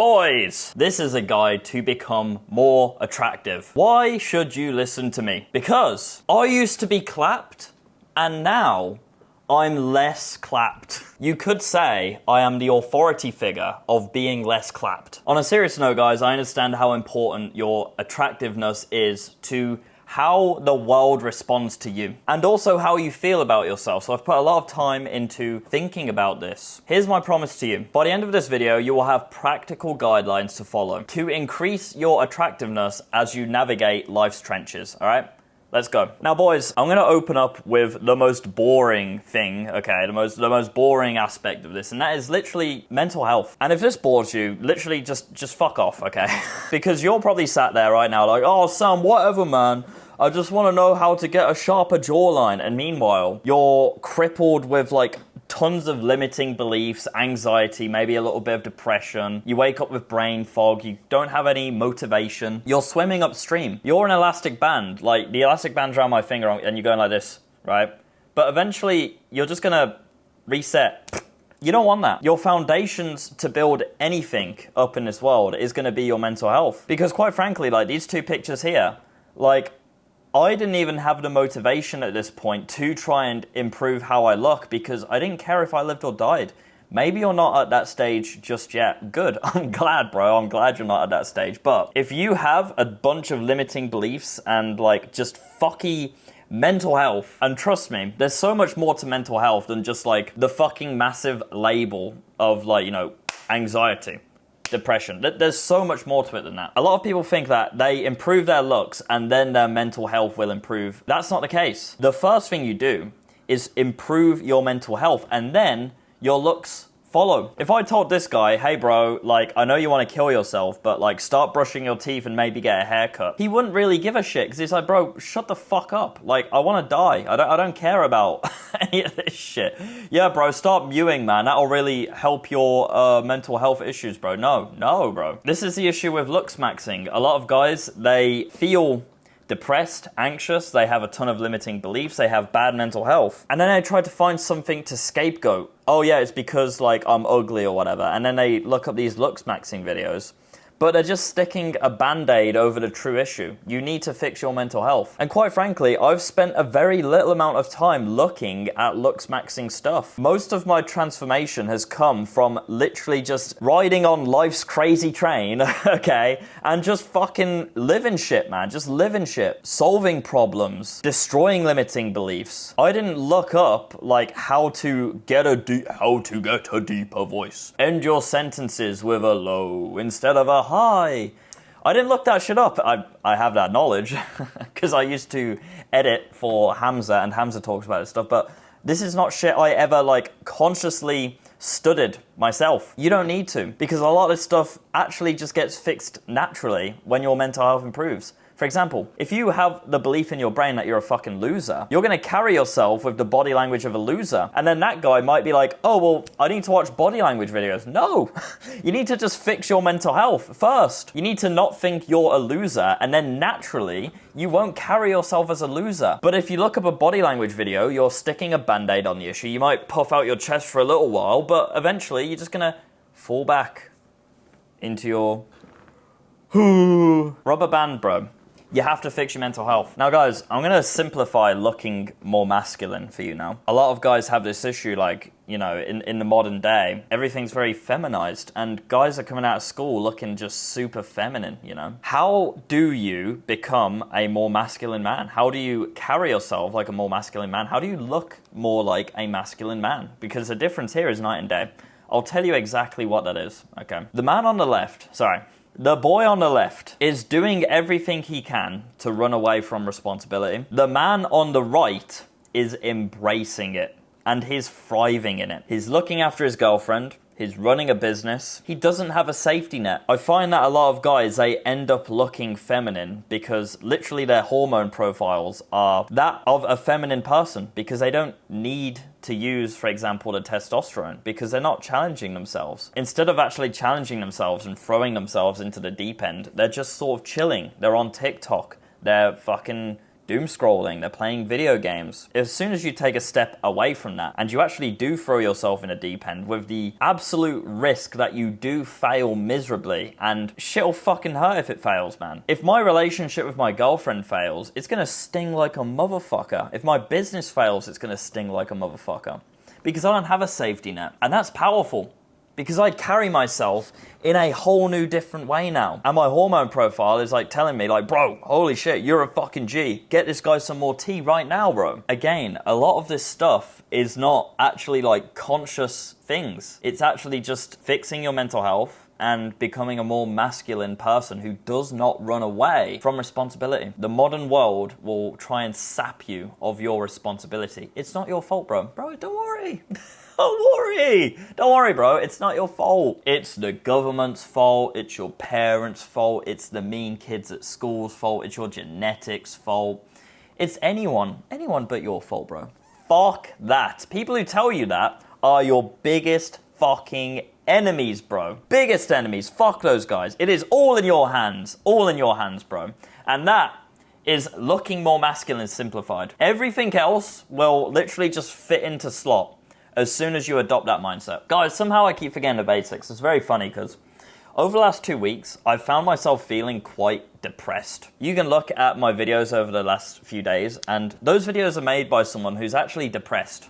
Boys, this is a guide to become more attractive. Why should you listen to me? Because I used to be clapped, and now I'm less clapped. You could say I am the authority figure of being less clapped. On a serious note, guys, I understand how important your attractiveness is to how the world responds to you, and also how you feel about yourself. So I've put a lot of time into thinking about this. Here's my promise to you. By the end of this video, you will have practical guidelines to follow to increase your attractiveness as you navigate life's trenches, all right? Let's go. Now, boys, I'm gonna open up with the most boring thing, okay? The most boring aspect of this, and that is literally mental health. And if this bores you, literally just fuck off, okay? Because you're probably sat there right now like, oh, Sam, whatever, man. I just want to know how to get a sharper jawline. And meanwhile, you're crippled with like tons of limiting beliefs, anxiety, maybe a little bit of depression. You wake up with brain fog. You don't have any motivation. You're swimming upstream. You're an elastic band. Like the elastic band's around my finger and you're going like this, right? But eventually you're just going to reset. You don't want that. Your foundations to build anything up in this world is going to be your mental health. Because quite frankly, like these two pictures here, like, I didn't even have the motivation at this point to try and improve how I look because I didn't care if I lived or died. Maybe you're not at that stage just yet. Good. I'm glad, bro. I'm glad you're not at that stage. But if you have a bunch of limiting beliefs and like just fucky mental health, and trust me, there's so much more to mental health than just like the fucking massive label of like, you know, anxiety. Depression. There's so much more to it than that. A lot of people think that they improve their looks and then their mental health will improve. That's not the case. The first thing you do is improve your mental health and then your looks follow. If I told this guy, hey bro, like I know you want to kill yourself, but like start brushing your teeth and maybe get a haircut, he wouldn't really give a shit because he's like, bro, shut the fuck up. Like I want to die. I don't care about any of this shit. Yeah, bro, start mewing, man. That'll really help your mental health issues, bro. No, bro. This is the issue with looks maxing. A lot of guys, they feel depressed, anxious, they have a ton of limiting beliefs, they have bad mental health, and then they try to find something to scapegoat. Oh yeah, it's because like I'm ugly or whatever, and then they look up these looks maxing videos. But they're just sticking a band-aid over the true issue. You need to fix your mental health. And quite frankly, I've spent a very little amount of time looking at looks maxing stuff. Most of my transformation has come from literally just riding on life's crazy train, okay, and just fucking living shit, man. Just living shit. Solving problems. Destroying limiting beliefs. I didn't look up, like, how to get a deeper voice. End your sentences with a low instead of a high. I didn't look that shit up. I have that knowledge because I used to edit for Hamza and Hamza talks about this stuff, but this is not shit I ever like consciously studied myself. You don't need to, because a lot of this stuff actually just gets fixed naturally when your mental health improves. For example, if you have the belief in your brain that you're a fucking loser, you're going to carry yourself with the body language of a loser. And then that guy might be like, oh, well, I need to watch body language videos. No, you need to just fix your mental health first. You need to not think you're a loser, and then naturally, you won't carry yourself as a loser. But if you look up a body language video, you're sticking a band-aid on the issue. You might puff out your chest for a little while, but eventually you're just going to fall back into your rubber band, bro. You have to fix your mental health. Now, guys, I'm going to simplify looking more masculine for you now. A lot of guys have this issue, like, you know, in the modern day, everything's very feminized, and guys are coming out of school looking just super feminine, you know? How do you become a more masculine man? How do you carry yourself like a more masculine man? How do you look more like a masculine man? Because the difference here is night and day. I'll tell you exactly what that is, okay? The boy on the left is doing everything he can to run away from responsibility. The man on the right is embracing it, and he's thriving in it. He's looking after his girlfriend. He's running a business. He doesn't have a safety net. I find that a lot of guys, they end up looking feminine because literally their hormone profiles are that of a feminine person because they don't need to use, for example, the testosterone because they're not challenging themselves. Instead of actually challenging themselves and throwing themselves into the deep end, they're just sort of chilling. They're on TikTok. They're fucking doom scrolling, they're playing video games. As soon as you take a step away from that and you actually do throw yourself in a deep end with the absolute risk that you do fail miserably, and shit'll fucking hurt if it fails, man. If my relationship with my girlfriend fails, it's gonna sting like a motherfucker. If my business fails, it's gonna sting like a motherfucker. Because I don't have a safety net. And that's powerful. Because I carry myself in a whole new different way now. And my hormone profile is like telling me like, bro, holy shit, you're a fucking G. Get this guy some more tea right now, bro. Again, a lot of this stuff is not actually like conscious things. It's actually just fixing your mental health and becoming a more masculine person who does not run away from responsibility. The modern world will try and sap you of your responsibility. It's not your fault, bro. Bro, don't worry. Don't worry, bro. It's not your fault. It's the government's fault. It's your parents' fault. It's the mean kids at school's fault. It's your genetics' fault. It's anyone but your fault, bro. Fuck that. People who tell you that are your biggest fucking enemies, bro. Biggest enemies. Fuck those guys. It is all in your hands. All in your hands, bro. And that is looking more masculine simplified. Everything else will literally just fit into slot as soon as you adopt that mindset. Guys, somehow I keep forgetting the basics. It's very funny because over the last 2 weeks, I've found myself feeling quite depressed. You can look at my videos over the last few days, and those videos are made by someone who's actually depressed.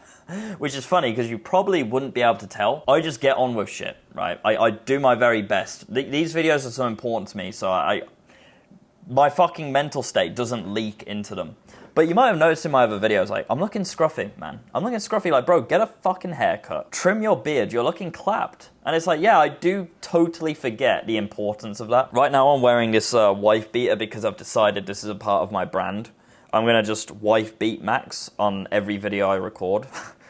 Which is funny because you probably wouldn't be able to tell. I just get on with shit, right? I do my very best. These videos are so important to me, so my fucking mental state doesn't leak into them. But you might have noticed in my other videos, like, I'm looking scruffy, man. I'm looking scruffy, like, bro, get a fucking haircut. Trim your beard, you're looking clapped. And it's like, yeah, I do totally forget the importance of that. Right now I'm wearing this wife beater because I've decided this is a part of my brand. I'm gonna just wife beat Max on every video I record.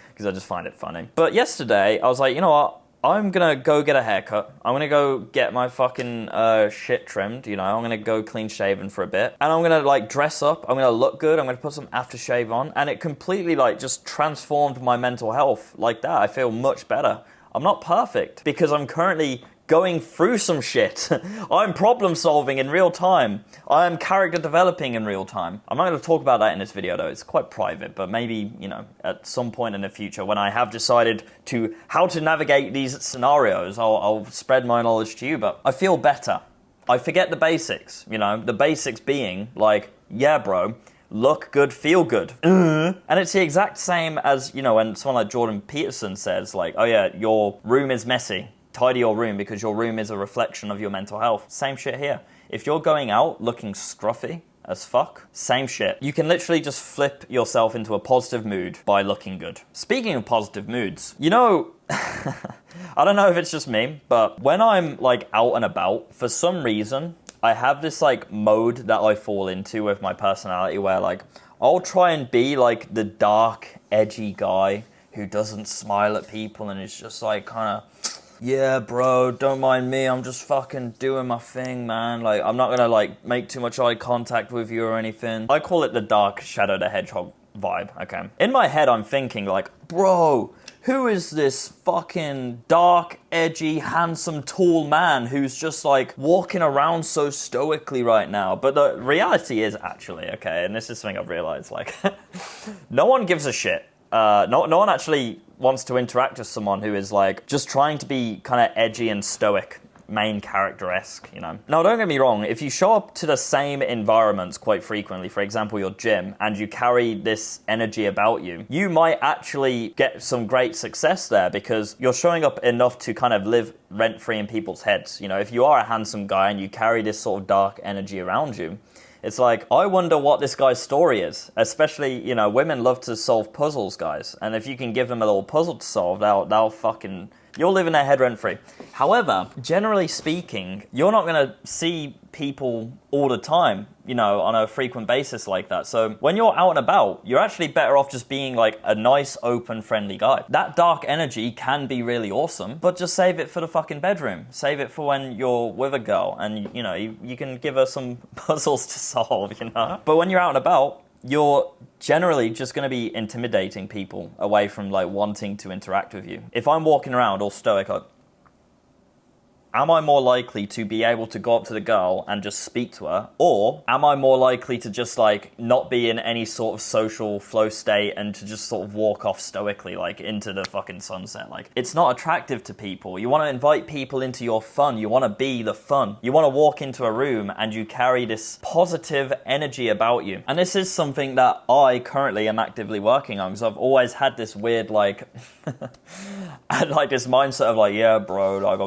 Because I just find it funny. But yesterday, I was like, you know what? I'm gonna go get a haircut. I'm gonna go get my fucking shit trimmed, you know? I'm gonna go clean shaven for a bit. And I'm gonna like dress up. I'm gonna look good. I'm gonna put some aftershave on. And it completely like just transformed my mental health like that. I feel much better. I'm not perfect because I'm currently going through some shit. I'm problem solving in real time. I am character developing in real time. I'm not going to talk about that in this video though. It's quite private, but maybe, you know, at some point in the future when I have decided how to navigate these scenarios, I'll spread my knowledge to you, but I feel better. I forget the basics, you know, the basics being like, yeah, bro, look good, feel good. And it's the exact same as, you know, when someone like Jordan Peterson says like, oh yeah, your room is messy. Tidy your room because your room is a reflection of your mental health. Same shit here. If you're going out looking scruffy as fuck, same shit. You can literally just flip yourself into a positive mood by looking good. Speaking of positive moods, you know, I don't know if it's just me, but when I'm like out and about, for some reason, I have this like mode that I fall into with my personality where like, I'll try and be like the dark, edgy guy who doesn't smile at people and is just like kind of, yeah, bro, don't mind me. I'm just fucking doing my thing, man. Like, I'm not gonna, like, make too much eye contact with you or anything. I call it the dark Shadow the Hedgehog vibe, okay? In my head, I'm thinking, like, bro, who is this fucking dark, edgy, handsome, tall man who's just, like, walking around so stoically right now? But the reality is, actually, okay, and this is something I've realized, like, no one gives a shit. No one actually wants to interact with someone who is like just trying to be kind of edgy and stoic, main character-esque, you know. Now, don't get me wrong, if you show up to the same environments quite frequently, for example, your gym, and you carry this energy about you, you might actually get some great success there because you're showing up enough to kind of live rent-free in people's heads. You know, if you are a handsome guy and you carry this sort of dark energy around you, it's like, I wonder what this guy's story is. Especially, you know, women love to solve puzzles, guys. And if you can give them a little puzzle to solve, they'll fucking... You'll live in their head rent-free. However, generally speaking, you're not going to see people all the time, you know, on a frequent basis like that. So when you're out and about, you're actually better off just being like a nice, open, friendly guy. That dark energy can be really awesome, but just save it for the fucking bedroom. Save it for when you're with a girl and, you know, you can give her some puzzles to solve, you know? But when you're out and about, you're generally just going to be intimidating people away from, like, wanting to interact with you. If I'm walking around all stoic, like, bro, who is this fucking dark, edgy, handsome, tall man who's just, like, walking around so stoically right now? But the reality is, actually, okay, and this is something I've realized, like, no one gives a shit. Am I more likely to be able to go up to the girl and just speak to her? Or am I more likely to just like not be in any sort of social flow state and to just sort of walk off stoically like into the fucking sunset? Like, it's not attractive to people. You want to invite people into your fun. You want to be the fun. You want to walk into a room and you carry this positive energy about you. And this is something that I currently am actively working on, because I've always had this weird like I had like this mindset of like, yeah bro, like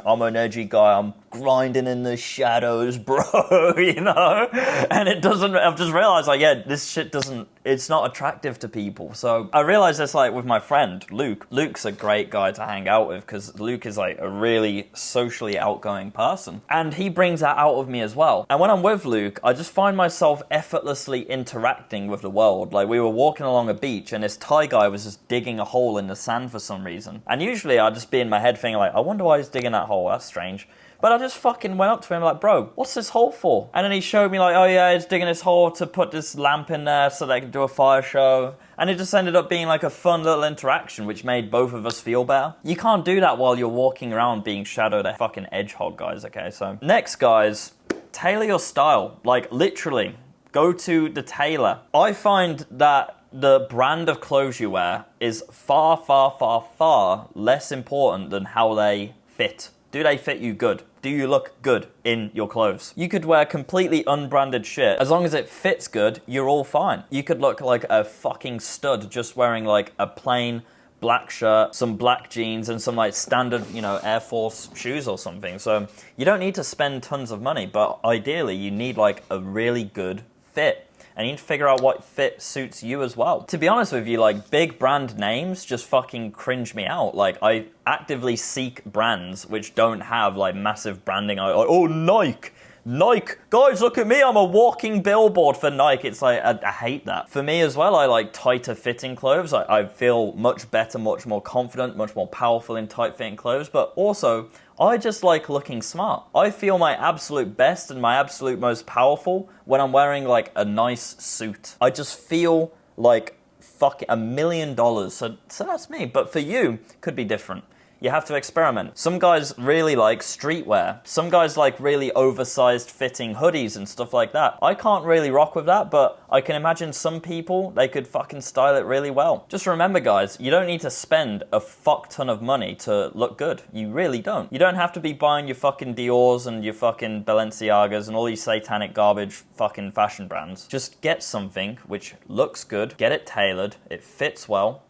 I'm an edgy guy, I'm grinding in the shadows, bro, you know? And it doesn't, I've just realized like, yeah, this shit doesn't, it's not attractive to people. So I realized this like with my friend, Luke. Luke's a great guy to hang out with because Luke is like a really socially outgoing person. And he brings that out of me as well. And when I'm with Luke, I just find myself effortlessly interacting with the world. Like we were walking along a beach and this Thai guy was just digging a hole in the sand for some reason. And usually I'd just be in my head thinking like, I wonder why he's digging that hole, that's strange. But I just fucking went up to him like, bro, what's this hole for? And then he showed me like, oh yeah, he's digging this hole to put this lamp in there so they can do a fire show. And it just ended up being like a fun little interaction which made both of us feel better. You can't do that while you're walking around being shadowed a fucking edgehog, guys, okay? So next, guys, tailor your style. Like literally, go to the tailor. I find that the brand of clothes you wear is far, far, far, far less important than how they fit. Do they fit you good? Do you look good in your clothes? You could wear completely unbranded shit. As long as it fits good, you're all fine. You could look like a fucking stud just wearing like a plain black shirt, some black jeans, and some like standard, you know, Air Force shoes or something. So you don't need to spend tons of money, but ideally you need like a really good fit. And you need to figure out what fit suits you as well. To be honest with you, like big brand names just fucking cringe me out. Like I actively seek brands which don't have like massive branding. Like, oh, Nike, guys, look at me, I'm a walking billboard for Nike. It's like, I hate that. For me as well, I like tighter fitting clothes. I feel much better, much more confident, much more powerful in tight fitting clothes, but also, I just like looking smart. I feel my absolute best and my absolute most powerful when I'm wearing like a nice suit. I just feel like fucking $1 million. So that's me. But for you, could be different. You have to experiment. Some guys really like streetwear. Some guys like really oversized fitting hoodies and stuff like that. I can't really rock with that, but I can imagine some people, they could fucking style it really well. Just remember, guys, you don't need to spend a fuck ton of money to look good. You really don't. You don't have to be buying your fucking Dior's and your fucking Balenciagas and all these satanic garbage fucking fashion brands. Just get something which looks good, get it tailored, it fits well,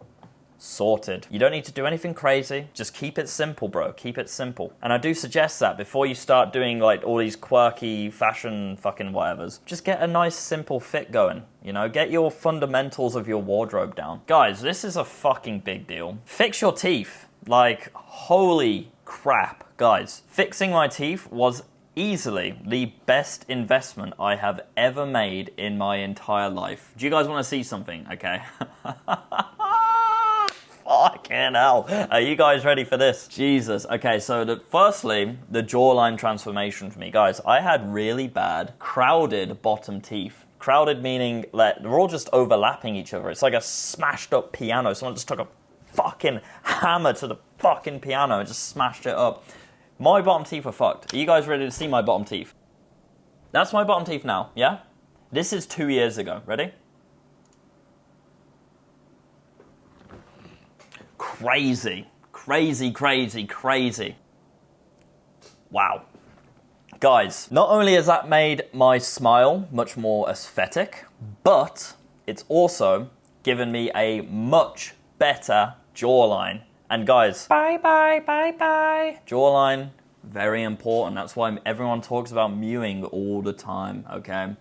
sorted. You don't need to do anything crazy. Just keep it simple, bro. Keep it simple. And I do suggest that before you start doing like all these quirky fashion fucking whatevers, just get a nice simple fit going. You know, get your fundamentals of your wardrobe down. Guys, this is a fucking big deal. Fix your teeth. Like, holy crap. Guys, fixing my teeth was easily the best investment I have ever made in my entire life. Do you guys want to see something? Okay. Fucking hell. Are you guys ready for this? Jesus. Okay, so firstly, the jawline transformation for me. Guys, I had really bad, crowded bottom teeth. Crowded meaning that they're all just overlapping each other. It's like a smashed up piano. Someone just took a fucking hammer to the fucking piano and just smashed it up. My bottom teeth are fucked. Are you guys ready to see my bottom teeth? That's my bottom teeth now, yeah? This is 2 years ago. Ready? Crazy. Crazy, crazy, crazy. Wow. Guys, not only has that made my smile much more aesthetic, but it's also given me a much better jawline. And guys, bye, bye, bye, bye. Jawline, very important. That's why everyone talks about mewing all the time, okay?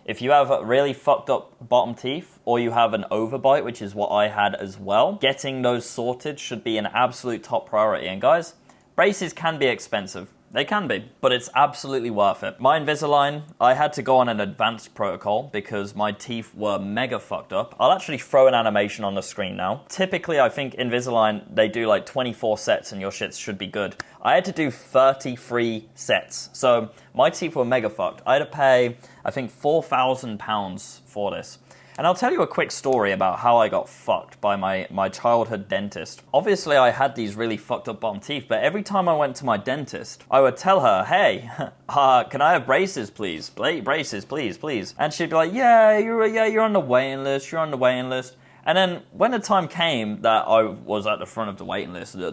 If you have really fucked up bottom teeth, or you have an overbite, which is what I had as well, getting those sorted should be an absolute top priority. And guys, braces can be expensive. They can be, but it's absolutely worth it. My Invisalign, I had to go on an advanced protocol because my teeth were mega fucked up. I'll actually throw an animation on the screen now. Typically, I think Invisalign, they do like 24 sets and your shits should be good. I had to do 33 sets. So my teeth were mega fucked. I had to pay, I think, £4,000 for this. And I'll tell you a quick story about how I got fucked by my childhood dentist. Obviously, I had these really fucked up bottom teeth, but every time I went to my dentist, I would tell her, hey, can I have braces, please? Braces, please. And she'd be like, yeah, you're on the waiting list, And then when the time came that I was at the front of the waiting list or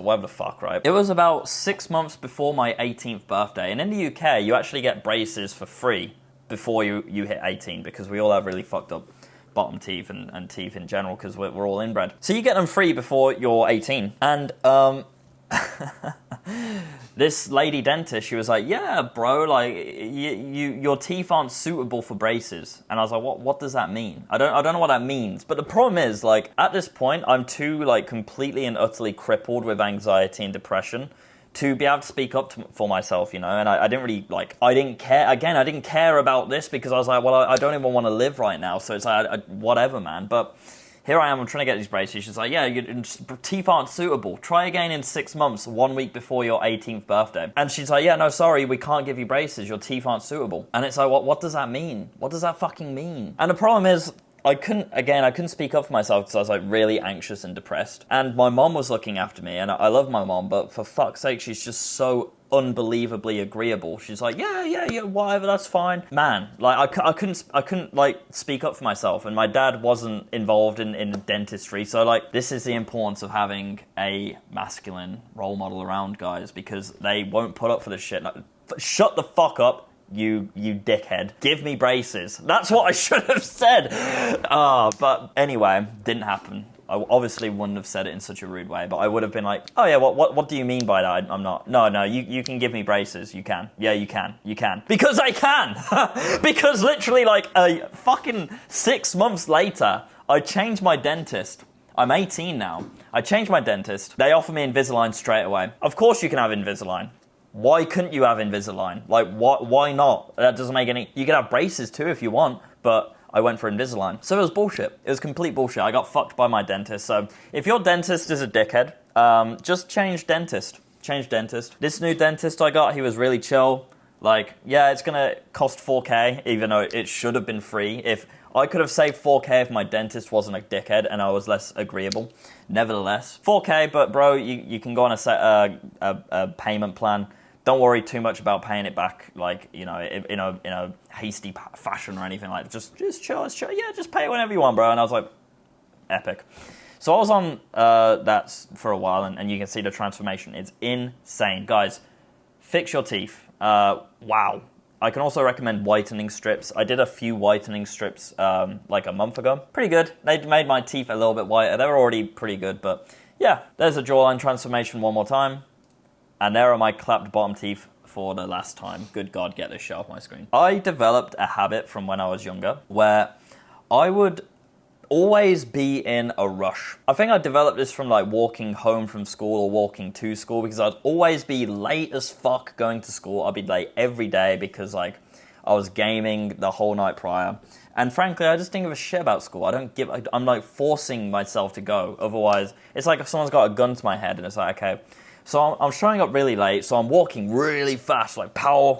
whatever the fuck, right? It was about 6 months before my 18th birthday. And in the UK, you actually get braces for free before you hit 18 because we all have really fucked up bottom teeth and teeth in general because we're all inbred. So you get them free before you're 18. And this lady dentist, she was like, yeah, bro, like your teeth aren't suitable for braces. And I was like, what does that mean? I don't know what that means. But the problem is, like, at this point, I'm too, like, completely and utterly crippled with anxiety and depression to be able to speak up for myself, you know. And I didn't really, like, I didn't care about this because I was like, well, I don't even want to live right now. So it's like, whatever, man. But here I am, I'm trying to get these braces. She's like, yeah, your teeth aren't suitable. Try again in 6 months, 1 week before your 18th birthday. And she's like, yeah, no, sorry, we can't give you braces. Your teeth aren't suitable. And it's like, what does that mean? What does that fucking mean? And the problem is, I couldn't speak up for myself because I was like really anxious and depressed. And my mom was looking after me, and I love my mom, but for fuck's sake, she's just so unbelievably agreeable. She's like, yeah, whatever, that's fine. Man, like I couldn't like speak up for myself, and my dad wasn't involved in dentistry, so like this is the importance of having a masculine role model around, guys, because they won't put up for this shit. Like, shut the fuck up, you dickhead. Give me braces. That's what I should have said. But anyway, didn't happen. I obviously wouldn't have said it in such a rude way, but I would have been like, oh yeah, what do you mean by that? I'm not. No, you can give me braces. You can. Yeah, you can. Because I can. Because literally like a fucking 6 months later, I changed my dentist. I'm 18 now. I changed my dentist. They offer me Invisalign straight away. Of course you can have Invisalign. Why couldn't you have Invisalign? Like, why not? That doesn't make any... You can have braces too if you want, but I went for Invisalign. So it was bullshit. It was complete bullshit. I got fucked by my dentist. So if your dentist is a dickhead, just change dentist. Change dentist. This new dentist I got, he was really chill. Like, yeah, it's going to cost $4K, even though it should have been free. If I could have saved $4K if my dentist wasn't a dickhead and I was less agreeable. Nevertheless, $4K, but bro, you can go on a payment plan. Don't worry too much about paying it back, like, you know, in a hasty fashion or anything like that. Just chill. Yeah, just pay it whenever you want, bro. And I was like, epic. So I was on that for a while, and you can see the transformation. It's insane. Guys, fix your teeth. Wow. I can also recommend whitening strips. I did a few whitening strips like a month ago. Pretty good. They made my teeth a little bit whiter. They were already pretty good, but yeah. There's a jawline transformation one more time. And there are my clapped bottom teeth for the last time. Good God, get this shit off my screen. I developed a habit from when I was younger where I would always be in a rush. I think I developed this from like walking home from school or walking to school because I'd always be late as fuck going to school. I'd be late every day because like I was gaming the whole night prior. And frankly, I just didn't give a shit about school. I'm like forcing myself to go. Otherwise, it's like if someone's got a gun to my head and it's like, okay, so I'm showing up really late, so I'm walking really fast, like power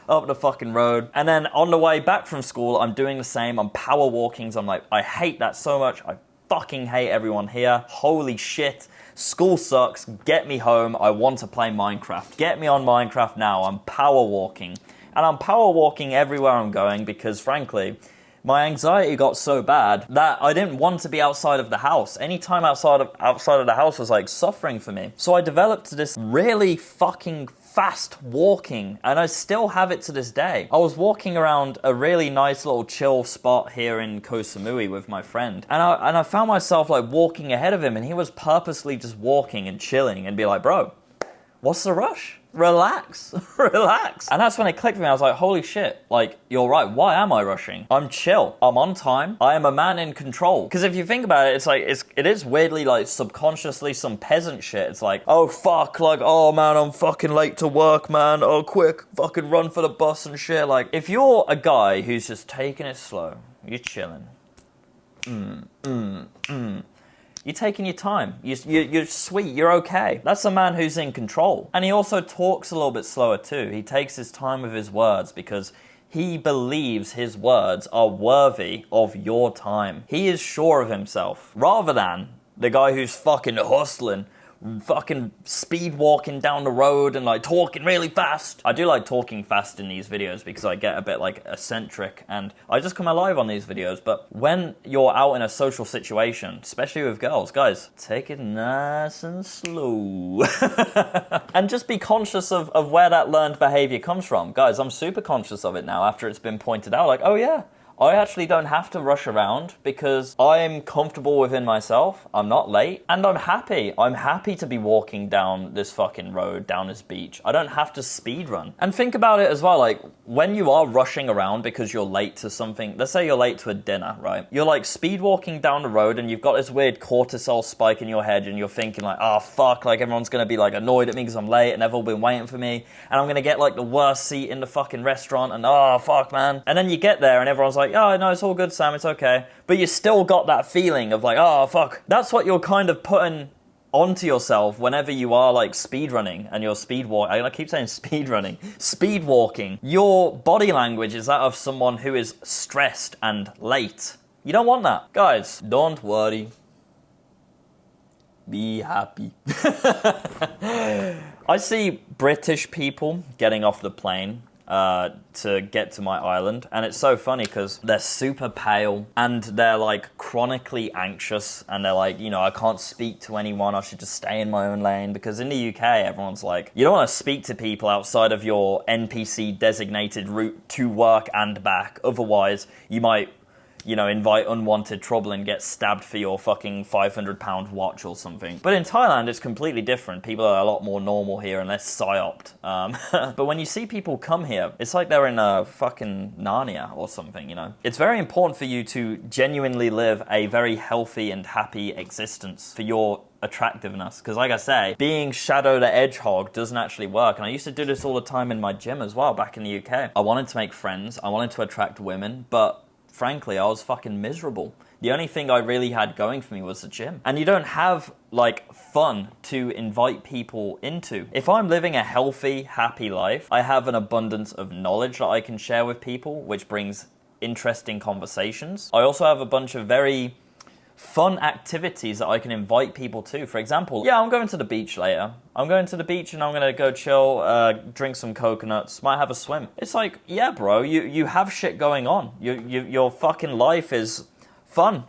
up the fucking road. And then on the way back from school, I'm doing the same. I'm power walking, so I'm like, I hate that so much. I fucking hate everyone here. Holy shit. School sucks. Get me home. I want to play Minecraft. Get me on Minecraft now. I'm power walking. And I'm power walking everywhere I'm going because, frankly, my anxiety got so bad that I didn't want to be outside of the house. Any time outside of the house was like suffering for me. So I developed this really fucking fast walking, and I still have it to this day. I was walking around a really nice little chill spot here in Koh Samui with my friend, and I found myself like walking ahead of him, and he was purposely just walking and chilling and be like, bro, what's the rush? Relax. And that's when it clicked with me. I was like, holy shit, like, you're right. Why am I rushing? I'm chill. I'm on time. I am a man in control. Because if you think about it, it's like, it is weirdly like subconsciously some peasant shit. It's like, oh fuck, like, oh man, I'm fucking late to work, man. Oh, quick, fucking run for the bus and shit. Like, if you're a guy who's just taking it slow, you're chilling. You're taking your time. You're sweet. You're okay. That's a man who's in control. And he also talks a little bit slower too. He takes his time with his words because He believes his words are worthy of your time. He is sure of himself, rather than the guy who's fucking hustling, fucking speed walking down the road and like talking really fast. I do like talking fast in these videos because I get a bit like eccentric and I just come alive on these videos. But when you're out in a social situation, especially with girls, guys, take it nice and slow. And just be conscious of where that learned behavior comes from. Guys, I'm super conscious of it now after it's been pointed out. Like, oh yeah, I actually don't have to rush around because I'm comfortable within myself, I'm not late, and I'm happy. I'm happy to be walking down this fucking road, down this beach. I don't have to speed run. And think about it as well, like, when you are rushing around because you're late to something, let's say you're late to a dinner, right? You're like speed walking down the road and you've got this weird cortisol spike in your head and you're thinking like, oh fuck, like everyone's gonna be like annoyed at me because I'm late and they've all been waiting for me and I'm gonna get like the worst seat in the fucking restaurant and oh fuck man. And then you get there and everyone's like, oh no, it's all good Sam, it's okay. But you still got that feeling of like, oh fuck. That's what you're kind of putting onto yourself whenever you are like speed running and you're speed walking. I keep saying speed running. Speed walking. Your body language is that of someone who is stressed and late. You don't want that. Guys, don't worry. Be happy. I see British people getting off the plane to get to my island, and it's so funny because they're super pale and they're like chronically anxious and they're like, you know, I can't speak to anyone, I should just stay in my own lane. Because in the UK everyone's like, you don't want to speak to people outside of your NPC designated route to work and back, otherwise you might, you know, invite unwanted trouble and get stabbed for your fucking £500 watch or something. But in Thailand, it's completely different. People are a lot more normal here and less psyoped. But when you see people come here, it's like they're in a fucking Narnia or something, you know? It's very important for you to genuinely live a very healthy and happy existence for your attractiveness. Because like I say, being Shadow the Hedgehog doesn't actually work. And I used to do this all the time in my gym as well, back in the UK. I wanted to make friends. I wanted to attract women, but frankly, I was fucking miserable. The only thing I really had going for me was the gym. And you don't have, like, fun to invite people into. If I'm living a healthy, happy life, I have an abundance of knowledge that I can share with people, which brings interesting conversations. I also have a bunch of very fun activities that I can invite people to. For example, yeah, I'm going to the beach later. I'm going to the beach and I'm going to go chill, drink some coconuts, might have a swim. It's like, yeah, bro, you have shit going on. Your fucking life is fun.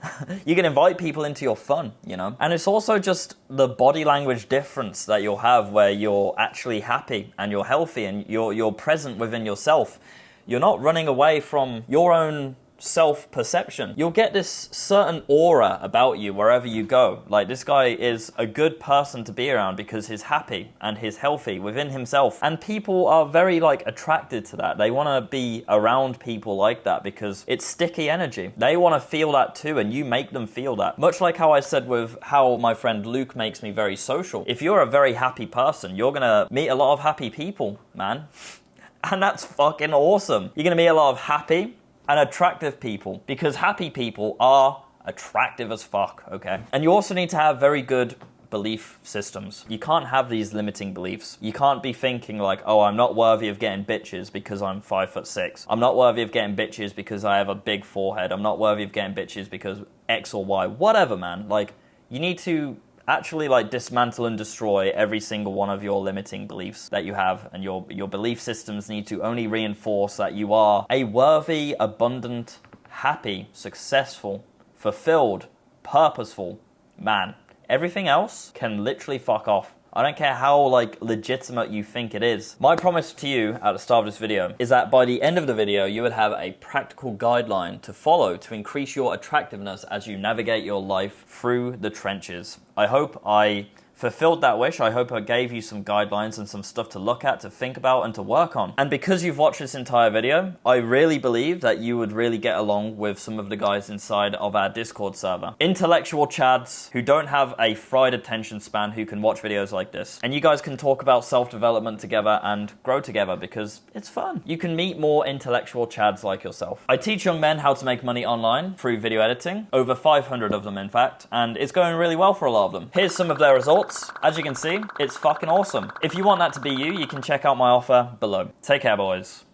You can invite people into your fun, you know? And it's also just the body language difference that you'll have where you're actually happy and you're healthy and you're present within yourself. You're not running away from your own self-perception. You'll get this certain aura about you wherever you go. Like, this guy is a good person to be around because he's happy and he's healthy within himself. And people are very, like, attracted to that. They want to be around people like that because it's sticky energy. They want to feel that too, and you make them feel that. Much like how I said with how my friend Luke makes me very social. If you're a very happy person, you're gonna meet a lot of happy people, man. And that's fucking awesome. You're gonna meet a lot of happy and attractive people, because happy people are attractive as fuck, okay? And you also need to have very good belief systems. You can't have these limiting beliefs. You can't be thinking like, oh, I'm not worthy of getting bitches because I'm 5'6". I'm not worthy of getting bitches because I have a big forehead. I'm not worthy of getting bitches because X or Y. Whatever, man. Like, you need to actually like dismantle and destroy every single one of your limiting beliefs that you have, and your belief systems need to only reinforce that you are a worthy, abundant, happy, successful, fulfilled, purposeful man. Everything else can literally fuck off. I don't care how like legitimate you think it is. My promise to you at the start of this video is that by the end of the video, you would have a practical guideline to follow to increase your attractiveness as you navigate your life through the trenches. I hope I fulfilled that wish. I hope I gave you some guidelines and some stuff to look at, to think about, and to work on. And because you've watched this entire video, I really believe that you would really get along with some of the guys inside of our Discord server. Intellectual chads who don't have a fried attention span, who can watch videos like this. And you guys can talk about self-development together and grow together because it's fun. You can meet more intellectual chads like yourself. I teach young men how to make money online through video editing, over 500 of them in fact, and it's going really well for a lot of them. Here's some of their results. As you can see, it's fucking awesome. If you want that to be you, you can check out my offer below. Take care, boys.